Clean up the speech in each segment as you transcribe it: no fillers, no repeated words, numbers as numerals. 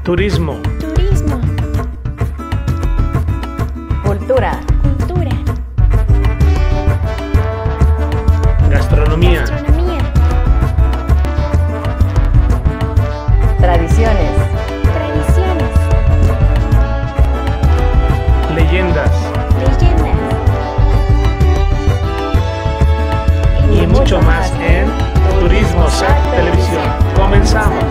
Turismo. Turismo. Cultura. Cultura. Gastronomía. Gastronomía. Tradiciones. Tradiciones. Leyendas. Leyendas. Y mucho más en Turismo SAC Televisión. Comenzamos.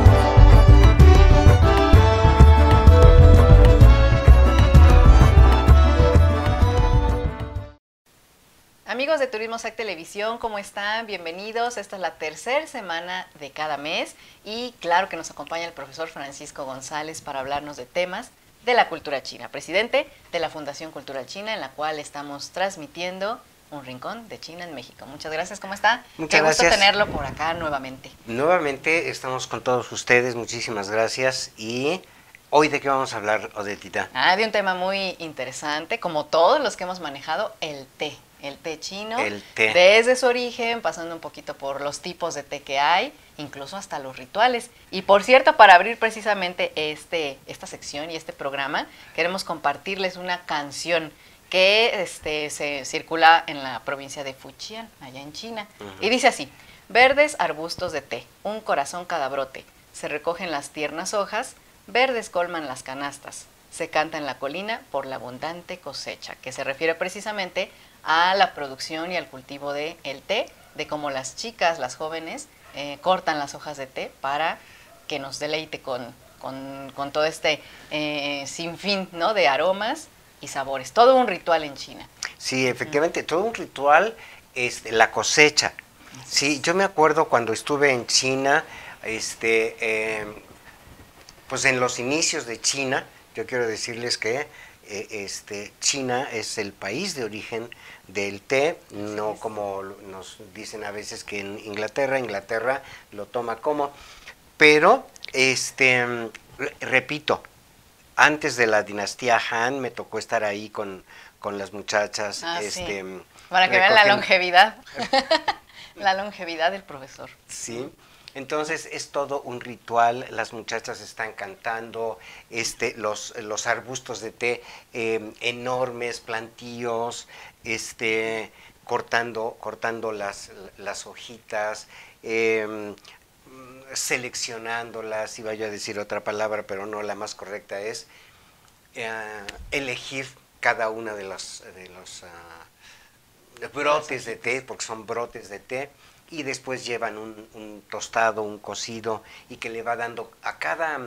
Amigos de Turismo SAC Televisión, ¿cómo están? Bienvenidos. Esta es la tercera semana de cada mes y claro que nos acompaña el profesor Francisco González para hablarnos de temas de la cultura china, presidente de la Fundación Cultural China, en la cual estamos transmitiendo un rincón de China en México. Muchas gracias, ¿cómo está? Muchas Qué gusto gracias. tenerlo por acá nuevamente. Nuevamente estamos con todos ustedes, muchísimas gracias. Y hoy, ¿de qué vamos a hablar, Odetita? De un tema muy interesante, como todos los que hemos manejado, el té. El té chino, El té. Desde su origen, pasando un poquito por los tipos de té que hay, incluso hasta los rituales. Y por cierto, para abrir precisamente esta sección y este programa, queremos compartirles una canción que se circula en la provincia de Fujian, allá en China. Y dice así: verdes arbustos de té, un corazón cada brote, se recogen las tiernas hojas, verdes colman las canastas, se canta en la colina por la abundante cosecha, que se refiere precisamente a la producción y al cultivo del té, de cómo las chicas, las jóvenes, cortan las hojas de té para que nos deleite con todo este sinfín, ¿no?, de aromas y sabores. Todo un ritual en China. Sí, efectivamente, todo un ritual, la cosecha. Sí, yo me acuerdo cuando estuve en China, pues en los inicios de China, yo quiero decirles que China es el país de origen del té, no como nos dicen a veces que en Inglaterra lo toma como, pero repito, antes de la dinastía Han me tocó estar ahí con las muchachas, Sí. Para que vean la longevidad, la longevidad del profesor. Sí. Entonces es todo un ritual, las muchachas están cantando, los arbustos de té enormes, plantíos, cortando las hojitas, seleccionándolas, iba yo a decir otra palabra, pero no, la más correcta es elegir cada una de los brotes de té, porque son brotes de té, y después llevan un tostado, un cocido, y que le va dando a cada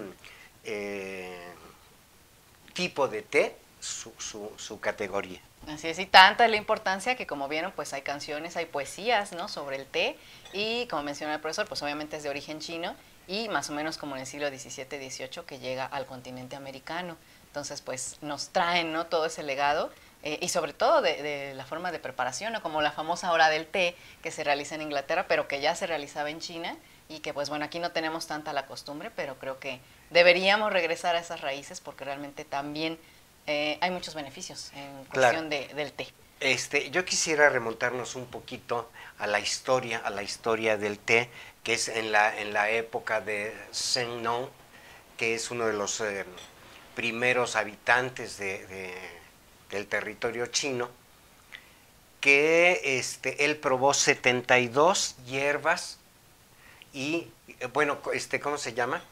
tipo de té su categoría. Así es, y tanta es la importancia que, como vieron, pues hay canciones, hay poesías, ¿no?, sobre el té, y como menciona el profesor, pues obviamente es de origen chino, y más o menos como en el siglo XVII-XVIII que llega al continente americano. Entonces, pues nos traen, ¿no?, todo ese legado, y sobre todo de la forma de preparación, ¿no?, como la famosa hora del té que se realiza en Inglaterra, pero que ya se realizaba en China, y que pues bueno, aquí no tenemos tanta la costumbre, pero creo que deberíamos regresar a esas raíces porque realmente también hay muchos beneficios en cuestión del té. Yo quisiera remontarnos un poquito a la historia del té, que es en la época de Zheng Nong, que es uno de los primeros habitantes del territorio chino, que él probó 72 hierbas y, bueno, ¿cómo se llama?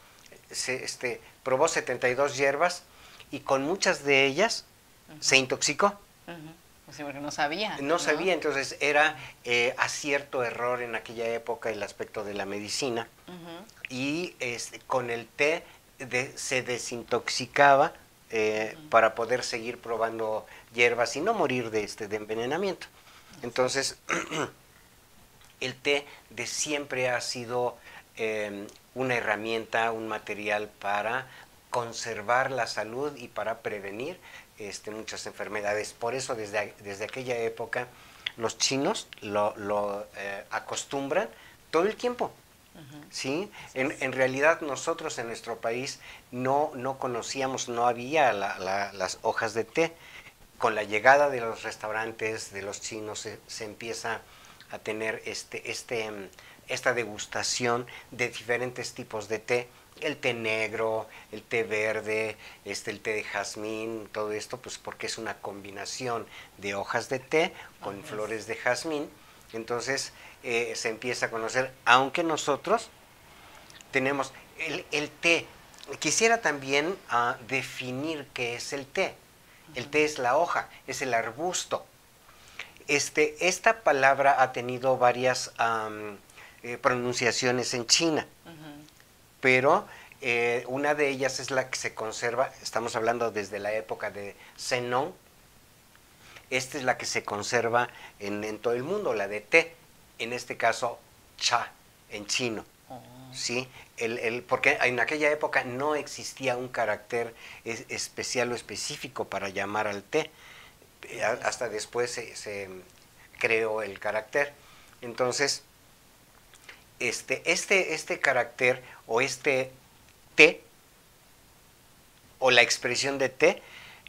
Probó 72 hierbas y con muchas de ellas se intoxicó. Pues sí, porque no sabía. No sabía, entonces era acierto, error en aquella época el aspecto de la medicina. Y con el té se desintoxicaba para poder seguir probando hierbas y no morir de envenenamiento. Entonces, el té de siempre ha sido una herramienta, un material para conservar la salud y para prevenir muchas enfermedades. Por eso desde aquella época los chinos lo acostumbran todo el tiempo. ¿Sí? En realidad nosotros en nuestro país no conocíamos, no había las hojas de té. Con la llegada de los restaurantes de los chinos se empieza a tener esta degustación de diferentes tipos de té el té negro, el té verde, el té de jazmín, todo esto, pues porque es una combinación de hojas de té con flores de jazmín. Entonces se empieza a conocer, aunque nosotros tenemos el té. Quisiera también definir qué es el té. El té es la hoja, es el arbusto. Esta palabra ha tenido varias pronunciaciones en China, pero una de ellas es la que se conserva, estamos hablando desde la época de Zenón. Esta es la que se conserva en todo el mundo, la de té, en este caso cha, en chino. ¿Sí? Porque en aquella época no existía un carácter especial o específico para llamar al té. Hasta después se creó el carácter. Entonces, este carácter o este té o la expresión de té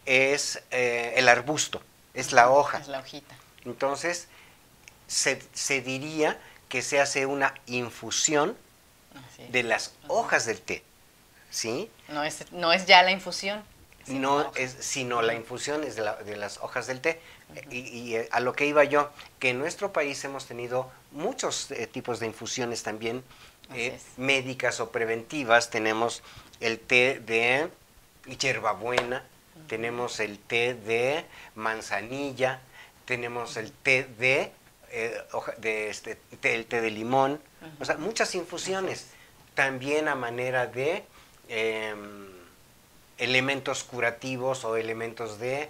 es el arbusto, es la hoja. Es la hojita. Entonces, se diría que se hace una infusión de las hojas del té, ¿sí? No es ya la infusión. Sino la infusión es de las hojas del té. Y a lo que iba yo, que en nuestro país hemos tenido muchos tipos de infusiones también, médicas o preventivas. Tenemos el té de hierbabuena, tenemos el té de manzanilla, tenemos el té de el té de limón, o sea, muchas infusiones, también a manera de elementos curativos o elementos de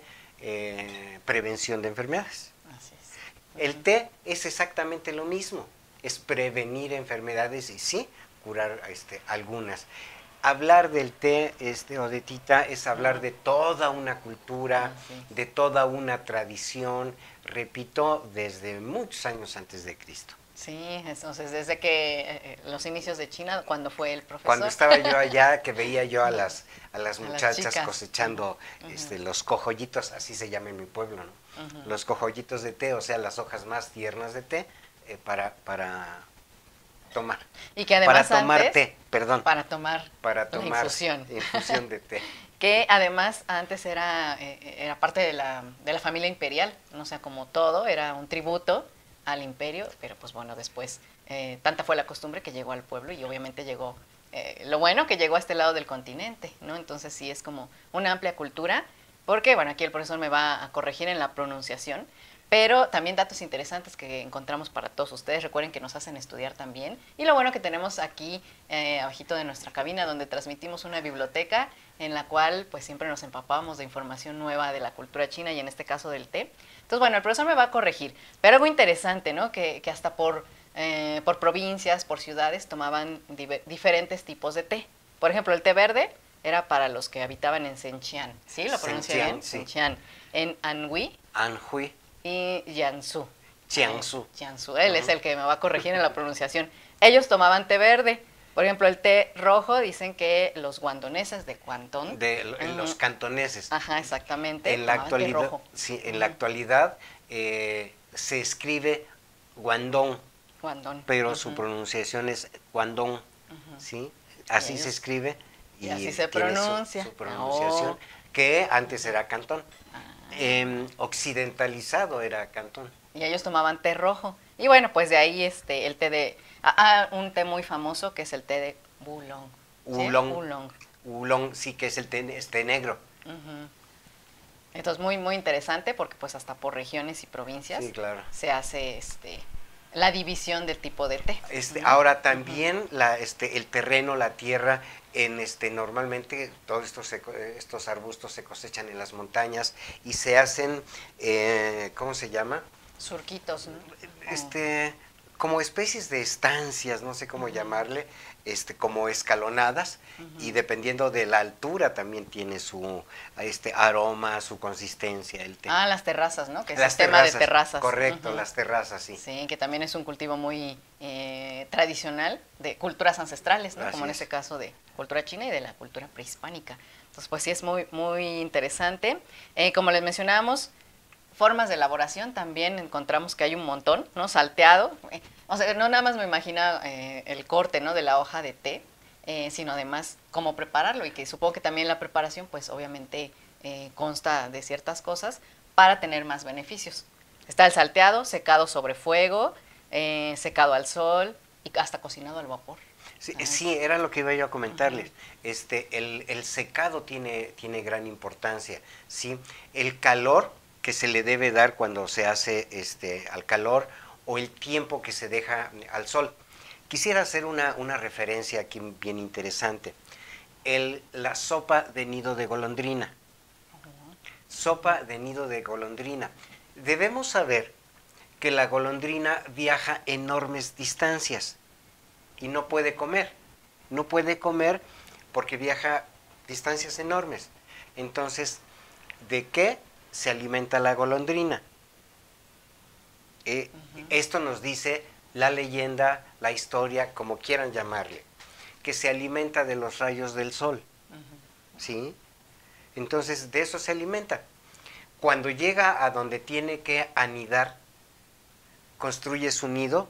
prevención de enfermedades. Así es. El té es exactamente lo mismo, es prevenir enfermedades y sí, curar algunas. Hablar del té, Odetita, es hablar de toda una cultura, de toda una tradición, repito, desde muchos años antes de Cristo. Sí, entonces desde que los inicios de China, cuando fue el profesor. Cuando estaba yo allá, que veía yo a las muchachas chicas cosechando los cojollitos, así se llama en mi pueblo, ¿no? Los cojollitos de té, o sea, las hojas más tiernas de té, para tomar. Y que además para tomar antes, té, perdón. Para tomar la infusión. Infusión de té. Que además antes era parte de la familia imperial, ¿no? O sea, como todo, era un tributo al imperio, pero pues bueno, después tanta fue la costumbre que llegó al pueblo y obviamente llegó, lo bueno que llegó a este lado del continente, ¿no? Entonces sí es como una amplia cultura, porque bueno, aquí el profesor me va a corregir en la pronunciación, pero también datos interesantes que encontramos para todos ustedes. Recuerden que nos hacen estudiar también. Y lo bueno que tenemos aquí, abajito de nuestra cabina, donde transmitimos una biblioteca en la cual pues siempre nos empapamos de información nueva de la cultura china y en este caso del té. Entonces, bueno, el profesor me va a corregir. Pero algo interesante, ¿no? Que hasta por provincias, por ciudades, tomaban diferentes tipos de té. Por ejemplo, el té verde era para los que habitaban en Zhenjiang. ¿Sí? ¿Lo pronuncia bien? Sí. Zhenjiang. En Anhui. Anhui. Y Jiangsu. Jiangsu. Jiangsu. Él es el que me va a corregir en la pronunciación. Ellos tomaban té verde. Por ejemplo, el té rojo, dicen que los guandoneses de Guantón. Los cantoneses. Ajá, exactamente. En la actualidad, té rojo. sí, en la actualidad se escribe Guandong, pero su pronunciación es Guandong, ¿sí? Así se escribe y así se tiene pronuncia. su pronunciación, que antes era Cantón. Occidentalizado era Cantón. Y ellos tomaban té rojo. Y bueno, pues de ahí el té de... un té muy famoso que es el té de Oolong. Oolong. Oolong, sí, que es el té negro. Entonces muy, muy interesante porque pues hasta por regiones y provincias se hace la división del tipo de té. Ahora también el terreno, la tierra, normalmente todos estos arbustos se cosechan en las montañas y se hacen, ¿cómo se llama? Surquitos, ¿no? Como especies de estancias, no sé cómo llamarle, como escalonadas, y dependiendo de la altura también tiene su aroma, su consistencia, el té. Las terrazas, ¿no? Que es el tema de terrazas. Correcto, las terrazas, sí. Sí, que también es un cultivo muy tradicional de culturas ancestrales, ¿no? Así como en es. este caso de cultura china y de la cultura prehispánica. Entonces, pues sí es muy, muy interesante. Como les mencionábamos, formas de elaboración también encontramos que hay un montón, ¿no? Salteado. O sea, no nada más me imagino el corte, ¿no? De la hoja de té. sino además cómo prepararlo, y que supongo que también la preparación pues obviamente consta de ciertas cosas para tener más beneficios. Está el salteado, secado sobre fuego, secado al sol y hasta cocinado al vapor. Sí, sí, era lo que iba yo a comentarles. El secado tiene gran importancia, ¿sí? El calor que se le debe dar cuando se hace al calor, o el tiempo que se deja al sol. Quisiera hacer una referencia aquí bien interesante. La sopa de nido de golondrina. Sopa de nido de golondrina. Debemos saber que la golondrina viaja enormes distancias y no puede comer. No puede comer porque viaja distancias enormes. Entonces, ¿de qué se alimenta la golondrina? Esto nos dice la leyenda, la historia, como quieran llamarle, que se alimenta de los rayos del sol, ¿sí? Entonces, de eso se alimenta. Cuando llega a donde tiene que anidar, construye su nido,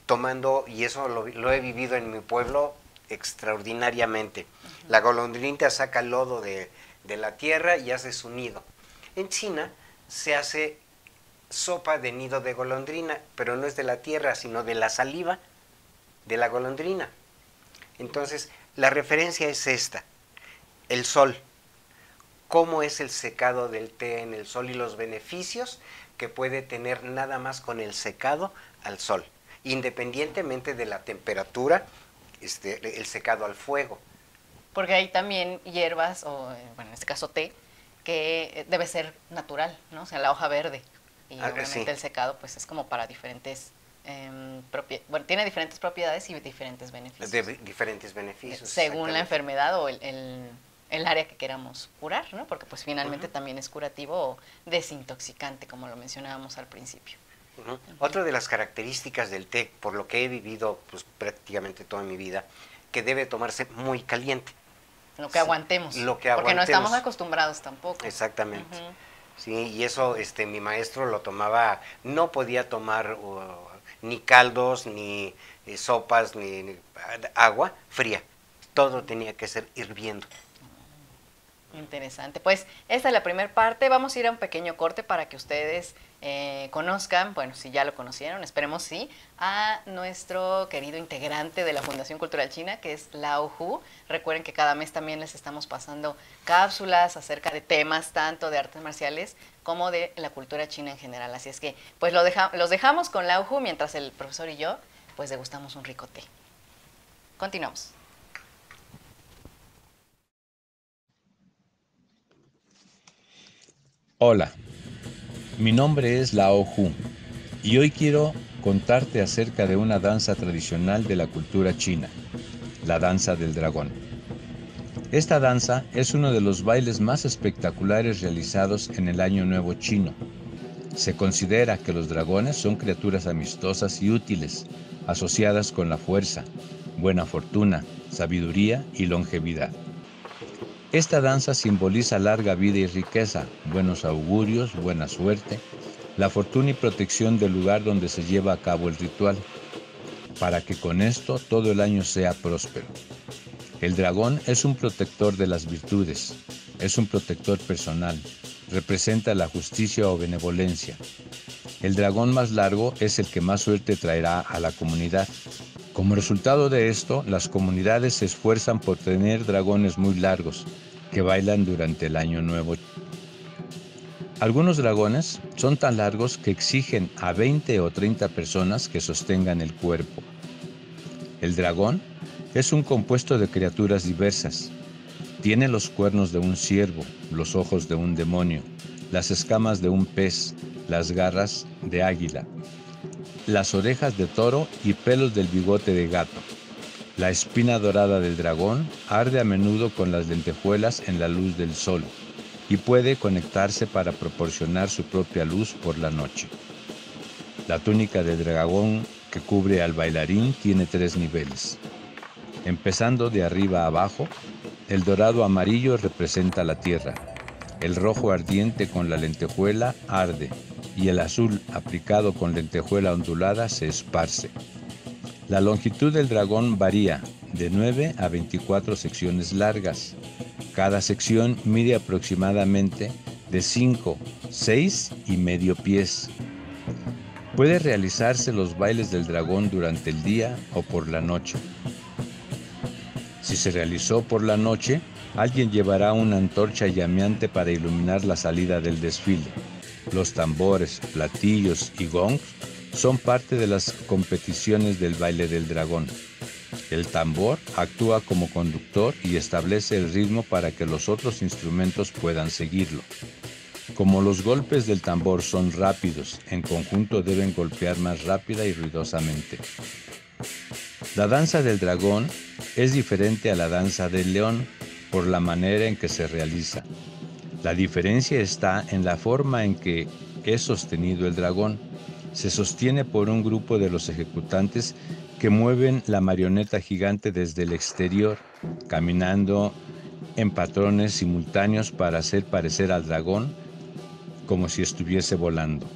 tomando, y eso lo he vivido en mi pueblo extraordinariamente. La golondrina saca lodo de la tierra y hace su nido. En China se hace sopa de nido de golondrina, pero no es de la tierra, sino de la saliva de la golondrina. Entonces, la referencia es esta: el sol. Cómo es el secado del té en el sol y los beneficios que puede tener nada más con el secado al sol, independientemente de la temperatura, el secado al fuego. Porque hay también hierbas, o bueno, en este caso té, que debe ser natural, ¿no? O sea, la hoja verde. Y obviamente sí. El secado pues es como para diferentes bueno, tiene diferentes propiedades y diferentes beneficios. Diferentes beneficios. Según la enfermedad o el área que queramos curar, ¿no? Porque pues finalmente también es curativo o desintoxicante, como lo mencionábamos al principio. Otra de las características del té, por lo que he vivido pues prácticamente toda mi vida, que debe tomarse muy caliente. Lo que aguantemos. Lo que porque no aguantemos. estamos acostumbrados tampoco. Exactamente. Sí, y eso mi maestro lo tomaba, no podía tomar ni caldos, ni sopas, ni agua fría. Todo tenía que ser hirviendo. Interesante. Pues esta es la primera parte. Vamos a ir a un pequeño corte para que ustedes conozcan, bueno, si ya lo conocieron, esperemos sí, a nuestro querido integrante de la Fundación Cultural China, que es Lao Hu. Recuerden que cada mes también les estamos pasando cápsulas acerca de temas tanto de artes marciales como de la cultura china en general. Así es que pues los dejamos con Lao Hu mientras el profesor y yo pues degustamos un rico té. Continuamos. Hola, mi nombre es Lao Hu y hoy quiero contarte acerca de una danza tradicional de la cultura china, la danza del dragón. Esta danza es uno de los bailes más espectaculares realizados en el Año Nuevo chino. Se considera que los dragones son criaturas amistosas y útiles, asociadas con la fuerza, buena fortuna, sabiduría y longevidad. Esta danza simboliza larga vida y riqueza, buenos augurios, buena suerte, la fortuna y protección del lugar donde se lleva a cabo el ritual, para que con esto todo el año sea próspero. El dragón es un protector de las virtudes, es un protector personal, representa la justicia o benevolencia. El dragón más largo es el que más suerte traerá a la comunidad. Como resultado de esto, las comunidades se esfuerzan por tener dragones muy largos, que bailan durante el Año Nuevo. Algunos dragones son tan largos que exigen a 20 o 30 personas que sostengan el cuerpo. El dragón es un compuesto de criaturas diversas. Tiene los cuernos de un ciervo, los ojos de un demonio, las escamas de un pez, las garras de águila, las orejas de toro y pelos del bigote de gato. La espina dorada del dragón arde a menudo con las lentejuelas en la luz del sol y puede conectarse para proporcionar su propia luz por la noche. La túnica del dragón que cubre al bailarín tiene 3 niveles. Empezando de arriba a abajo, el dorado amarillo representa la tierra, el rojo ardiente con la lentejuela arde y el azul aplicado con lentejuela ondulada se esparce. La longitud del dragón varía de 9 a 24 secciones largas. Cada sección mide aproximadamente de 5, 6 y medio pies. Puede realizarse los bailes del dragón durante el día o por la noche. Si se realizó por la noche, alguien llevará una antorcha llameante para iluminar la salida del desfile. Los tambores, platillos y gongs son parte de las competiciones del baile del dragón. El tambor actúa como conductor y establece el ritmo para que los otros instrumentos puedan seguirlo. Como los golpes del tambor son rápidos, en conjunto deben golpear más rápida y ruidosamente. La danza del dragón es diferente a la danza del león por la manera en que se realiza. La diferencia está en la forma en que es sostenido el dragón. Se sostiene por un grupo de los ejecutantes que mueven la marioneta gigante desde el exterior, caminando en patrones simultáneos para hacer parecer al dragón como si estuviese volando.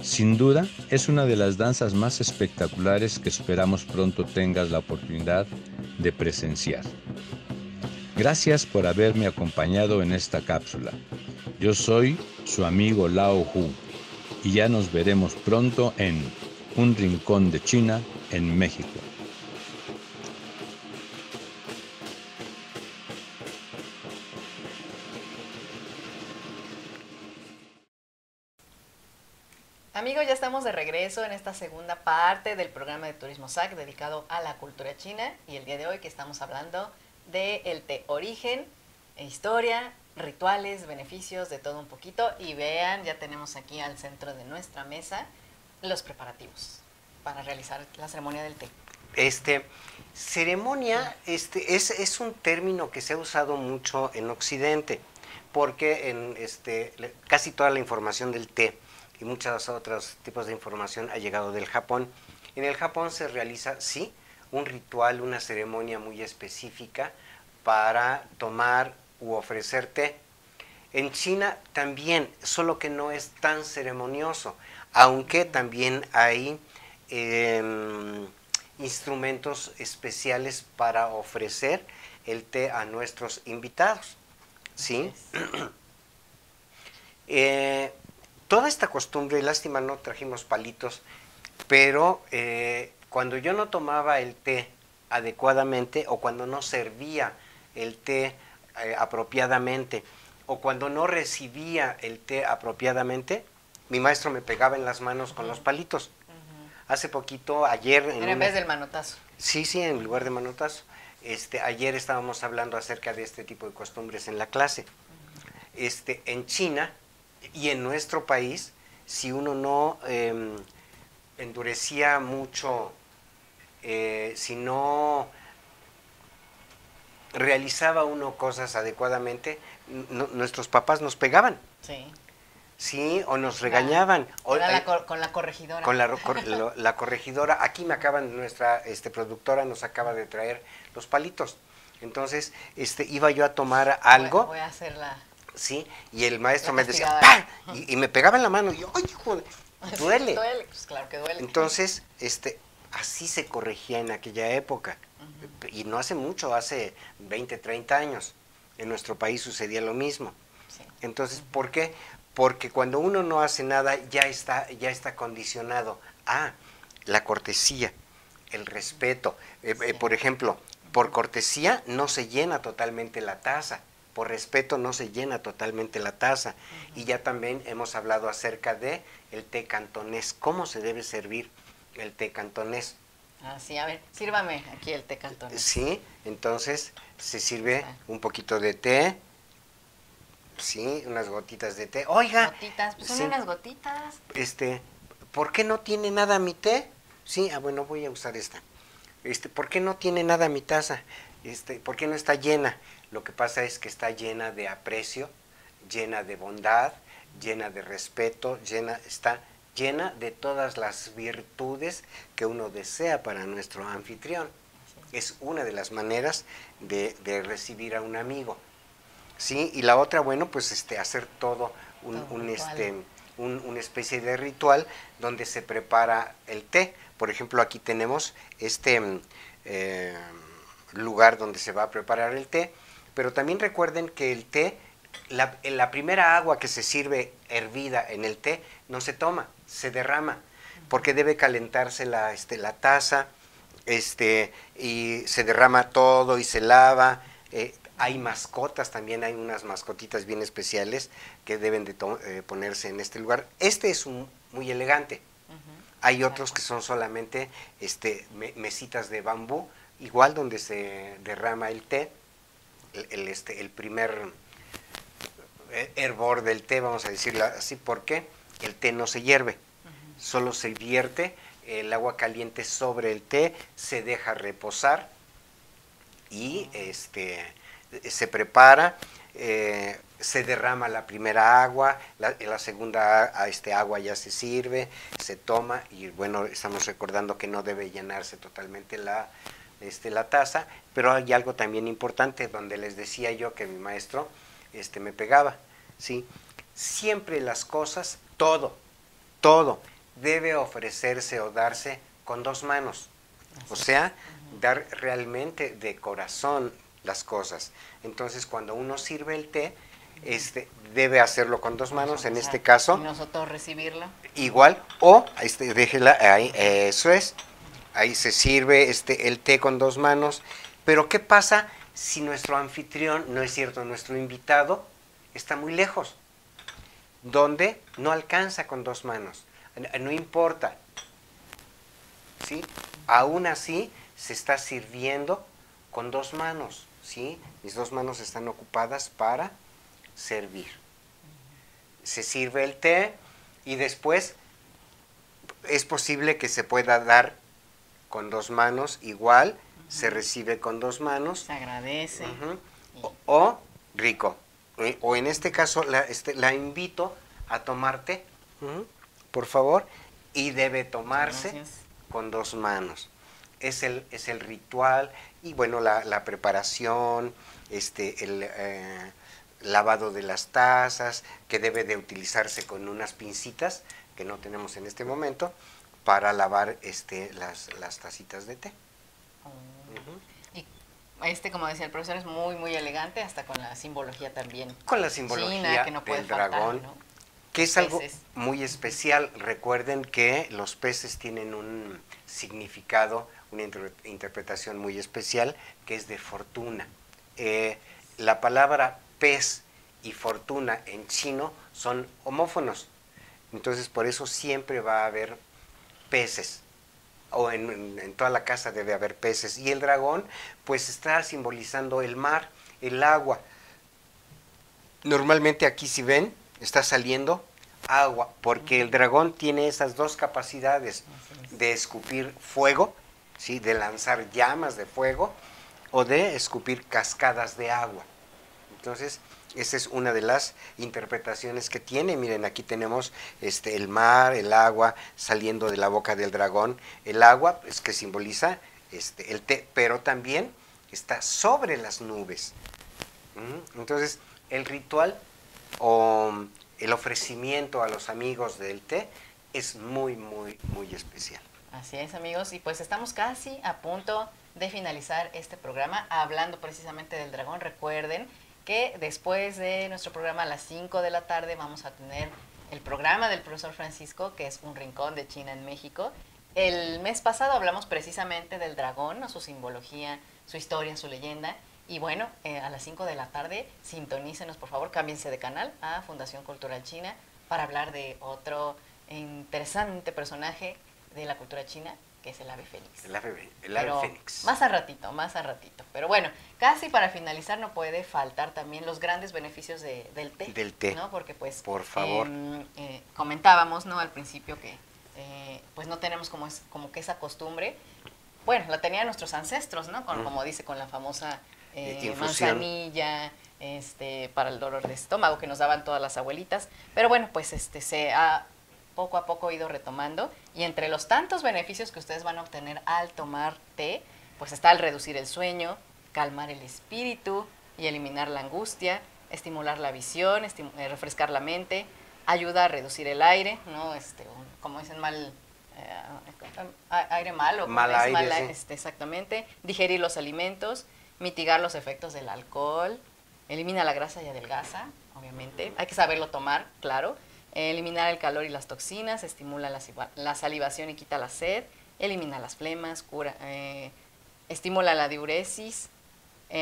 Sin duda, es una de las danzas más espectaculares que esperamos pronto tengas la oportunidad de presenciar. Gracias por haberme acompañado en esta cápsula. Yo soy su amigo Lao Hu y ya nos veremos pronto en Un Rincón de China en México. Amigos, ya estamos de regreso en esta segunda parte del programa de Turismo SAC dedicado a la cultura china, y el día de hoy que estamos hablando del té, origen, historia, rituales, beneficios, de todo un poquito. Y vean, ya tenemos aquí al centro de nuestra mesa los preparativos para realizar la ceremonia del té. Ceremonia es un término que se ha usado mucho en Occidente, porque en casi toda la información del té y muchos otros tipos de información ha llegado del Japón. En el Japón se realiza, sí, un ritual, una ceremonia muy específica para tomar u ofrecer té. En China también, solo que no es tan ceremonioso, aunque también hay instrumentos especiales para ofrecer el té a nuestros invitados, ¿sí? Toda esta costumbre, lástima no trajimos palitos, pero cuando yo no tomaba el té adecuadamente, o cuando no servía el té apropiadamente, o cuando no recibía el té apropiadamente, mi maestro me pegaba en las manos con los palitos. Hace poquito, ayer... En vez del manotazo. Sí, en lugar de manotazo. Ayer estábamos hablando acerca de este tipo de costumbres en la clase. En China y en nuestro país, si uno no endurecía mucho, si no realizaba uno cosas adecuadamente, nuestros papás nos pegaban. Sí. Sí, o nos regañaban. Con la corregidora. Con la corregidora. Aquí me acaban, nuestra productora nos acaba de traer los palitos. Entonces, iba yo a tomar algo. Voy a hacer la... Sí, y el maestro me decía, ¡pah! Y me pegaba en la mano. Y yo, ¡ay, joder! Duele. Duele, pues claro que duele. Entonces, así se corregía en aquella época. Y no hace mucho, hace 20, 30 años. En nuestro país sucedía lo mismo. Sí. Entonces, ¿por qué? Porque cuando uno no hace nada, ya está condicionado a la cortesía, el respeto. Por ejemplo, por cortesía no se llena totalmente la taza. Por respeto no se llena totalmente la taza. Y ya también hemos hablado acerca de el té cantonés. ¿Cómo se debe servir el té cantonés? Ah, sí, a ver, sírvame aquí el té cantonés. Sí, entonces se sirve un poquito de té. Sí, unas gotitas de té. Oiga. Gotitas, pues son sí, unas gotitas. ¿Por qué no tiene nada mi té? Sí, bueno, voy a usar esta. ¿Por qué no tiene nada mi taza? ¿Por qué no está llena? Lo que pasa es que está llena de aprecio, llena de bondad, llena de respeto, está llena de todas las virtudes que uno desea para nuestro anfitrión. Es una de las maneras de recibir a un amigo. Sí, y la otra, bueno, pues hacer todo una especie de ritual donde se prepara el té. Por ejemplo, aquí tenemos lugar donde se va a preparar el té, pero también recuerden que el té, la primera agua que se sirve hervida en el té no se toma, se derrama, porque debe calentarse la taza, y se derrama todo y se lava. Hay mascotas, también hay unas mascotitas bien especiales que deben de ponerse en este lugar. Este es muy elegante. Hay otros que son solamente mesitas de bambú, igual donde se derrama el té, el primer hervor del té, vamos a decirlo así, porque el té no se hierve, solo se vierte el agua caliente sobre el té, se deja reposar y se prepara, se derrama la primera agua, la segunda agua ya se sirve, se toma y bueno, estamos recordando que no debe llenarse totalmente la taza, pero hay algo también importante donde les decía yo que mi maestro me pegaba, ¿sí? Siempre las cosas, todo debe ofrecerse o darse con dos manos, o sea, dar realmente de corazón las cosas. Entonces, cuando uno sirve el té, debe hacerlo con dos manos, en este caso. Y nosotros recibirlo. Igual, o déjela ahí, eso es. Ahí se sirve el té con dos manos. Pero ¿qué pasa si nuestro anfitrión, no es cierto, nuestro invitado está muy lejos, donde no alcanza con dos manos? No importa, ¿sí? Aún así se está sirviendo con dos manos, ¿sí? Mis dos manos están ocupadas para servir. Se sirve el té y después es posible que se pueda dar con dos manos igual, se recibe con dos manos. Se agradece. O rico. O en este caso la invito a tomar té, por favor, y debe tomarse con dos manos. Es el ritual y bueno, la preparación, el lavado de las tazas, que debe de utilizarse con unas pincitas que no tenemos en este momento para lavar las tacitas de té. Y como decía el profesor, es muy muy elegante, hasta con la simbología también. Con la simbología China, que no puede del faltar, dragón, ¿no? que es algo muy especial. Recuerden que los peces tienen un significado, una interpretación muy especial, que es de fortuna. La palabra pez y fortuna en chino son homófonos, entonces por eso siempre va a haber peces, o en toda la casa debe haber peces, y el dragón pues está simbolizando el mar, el agua. Normalmente aquí, si ven, está saliendo agua, porque el dragón tiene esas dos capacidades de escupir fuego, ¿sí? De lanzar llamas de fuego, o de escupir cascadas de agua. Entonces, esa es una de las interpretaciones que tiene. Miren, aquí tenemos el mar, el agua saliendo de la boca del dragón. El agua es que simboliza el té, pero también está sobre las nubes. Entonces, el ritual o el ofrecimiento a los amigos del té es muy, muy, muy especial. Así es, amigos, y pues estamos casi a punto de finalizar este programa hablando precisamente del dragón. Recuerden que después de nuestro programa a las 5 de la tarde vamos a tener el programa del profesor Francisco, que es Un Rincón de China en México. El mes pasado hablamos precisamente del dragón, ¿no? Su simbología, su historia, su leyenda. Y bueno, a las 5 de la tarde, sintonícenos, por favor, cámbiense de canal a Fundación Cultural China para hablar de otro interesante personaje de la cultura china, que es el ave fénix. El ave fénix. Más a ratito. Pero bueno, casi para finalizar no puede faltar también los grandes beneficios del té. Del té, ¿no? Porque pues, por favor. Comentábamos, ¿no? Al principio que pues no tenemos como que esa costumbre. Bueno, la tenían nuestros ancestros, ¿no? Como dice, con la famosa manzanilla, para el dolor de estómago que nos daban todas las abuelitas. Pero bueno, pues se ha poco a poco ido retomando, y entre los tantos beneficios que ustedes van a obtener al tomar té, pues está el reducir el sueño, calmar el espíritu y eliminar la angustia, estimular la visión, refrescar la mente, ayuda a reducir el aire, ¿no? Como dicen mal aire malo, Mal es aire, sí. Exactamente, digerir los alimentos, mitigar los efectos del alcohol, elimina la grasa y adelgaza, obviamente, hay que saberlo tomar, claro, eliminar el calor y las toxinas, estimula la salivación y quita la sed, elimina las flemas, estimula la diuresis,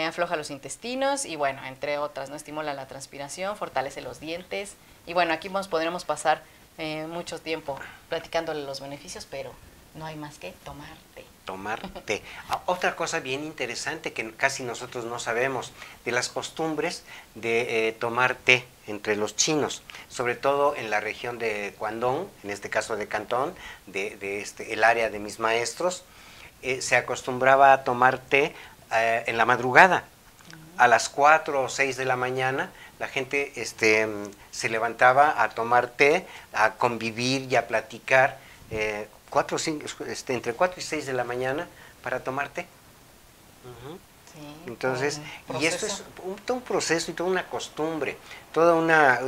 afloja los intestinos y bueno, entre otras, ¿no? Estimula la transpiración, fortalece los dientes y bueno, aquí podremos pasar mucho tiempo platicándole los beneficios, pero no hay más que tomar té. Tomar té. Otra cosa bien interesante que casi nosotros no sabemos, de las costumbres de tomar té entre los chinos, sobre todo en la región de Guangdong, en este caso de Cantón, el área de mis maestros, se acostumbraba a tomar té en la madrugada. A las 4 o 6 de la mañana la gente se levantaba a tomar té, a convivir y a platicar entre 4 y 6 de la mañana para tomar té. Sí, entonces, y esto es todo un proceso y toda una costumbre, toda una,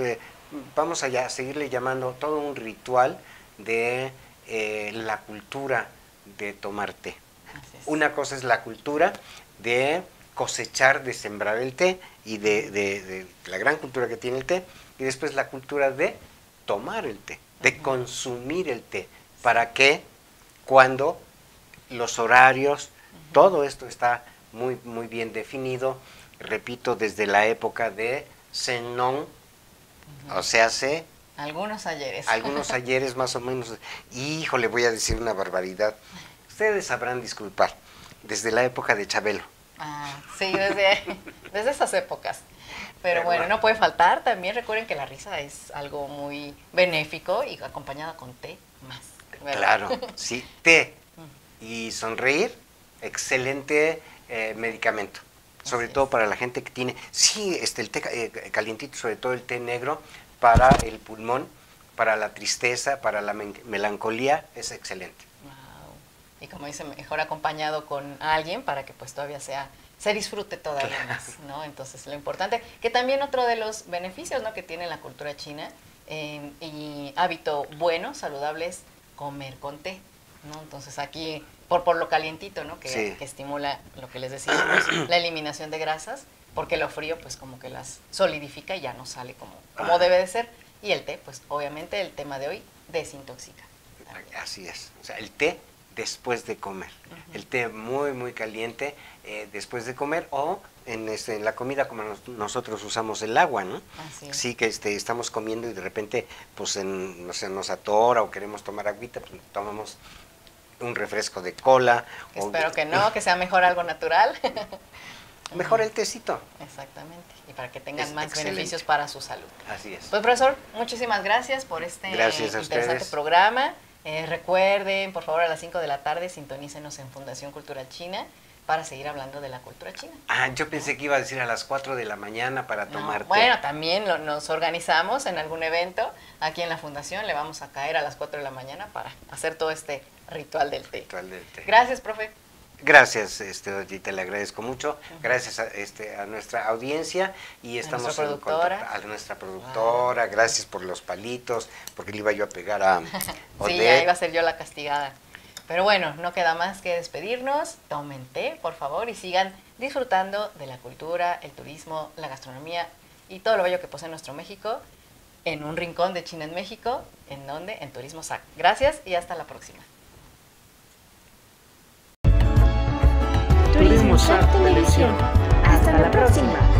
vamos a seguirle llamando todo un ritual de la cultura de tomar té. Una cosa es la cultura de cosechar, de sembrar el té y de la gran cultura que tiene el té, y después la cultura de tomar el té, de consumir el té, para que cuando los horarios, todo esto está muy, muy bien definido, repito, desde la época de Zenón, o sea, algunos ayeres. Algunos ayeres más o menos. Híjole, voy a decir una barbaridad. Ustedes sabrán disculpar. Desde la época de Chabelo. Sí, desde esas épocas. Pero bueno, no puede faltar. También recuerden que la risa es algo muy benéfico y acompañada con té más, ¿verdad? Claro, sí, té y sonreír, excelente medicamento. Sobre todo para la gente que tiene, el té calientito, sobre todo el té negro, para el pulmón, para la tristeza, para la melancolía, es excelente. Wow. Y como dice, mejor acompañado con alguien para que pues todavía se disfrute todavía más, ¿no? Entonces lo importante, que también otro de los beneficios, ¿no?, que tiene la cultura china y hábito bueno, saludable, es comer con té, ¿no? Entonces aquí, por lo calientito, ¿no?, que estimula lo que les decíamos, la eliminación de grasas, porque lo frío pues como que las solidifica y ya no sale como debe de ser. Y el té, pues obviamente el tema de hoy, desintoxica. Así es, o sea, el té después de comer, el té muy, muy caliente después de comer, o en la comida como nosotros usamos el agua, ¿no? Sí, que estamos comiendo y de repente pues nos atora o queremos tomar agüita, pues tomamos un refresco de cola. Espero que no, que sea mejor algo natural. Mejor el tecito. Exactamente, y para que tengan más beneficios para su salud. Así es. Pues profesor, muchísimas gracias por este interesante programa. Recuerden, por favor, a las 5 de la tarde, sintonícenos en Fundación Cultural China para seguir hablando de la cultura china. Yo pensé que iba a decir a las 4 de la mañana para tomar té. Bueno, también nos organizamos en algún evento aquí en la Fundación, le vamos a caer a las 4 de la mañana para hacer todo este ritual del té. Gracias, profe. Gracias, y te le agradezco mucho. Gracias a nuestra audiencia y estamos a nuestra productora. Gracias por los palitos, porque le iba yo a pegar a Odette. Sí, ya iba a ser yo la castigada. Pero bueno, no queda más que despedirnos. Tomen té, por favor, y sigan disfrutando de la cultura, el turismo, la gastronomía y todo lo bello que posee nuestro México en un rincón de China en México. ¿En dónde? En Turismo SAC. Gracias y hasta la próxima. Turismo SAC Televisión. Hasta la próxima.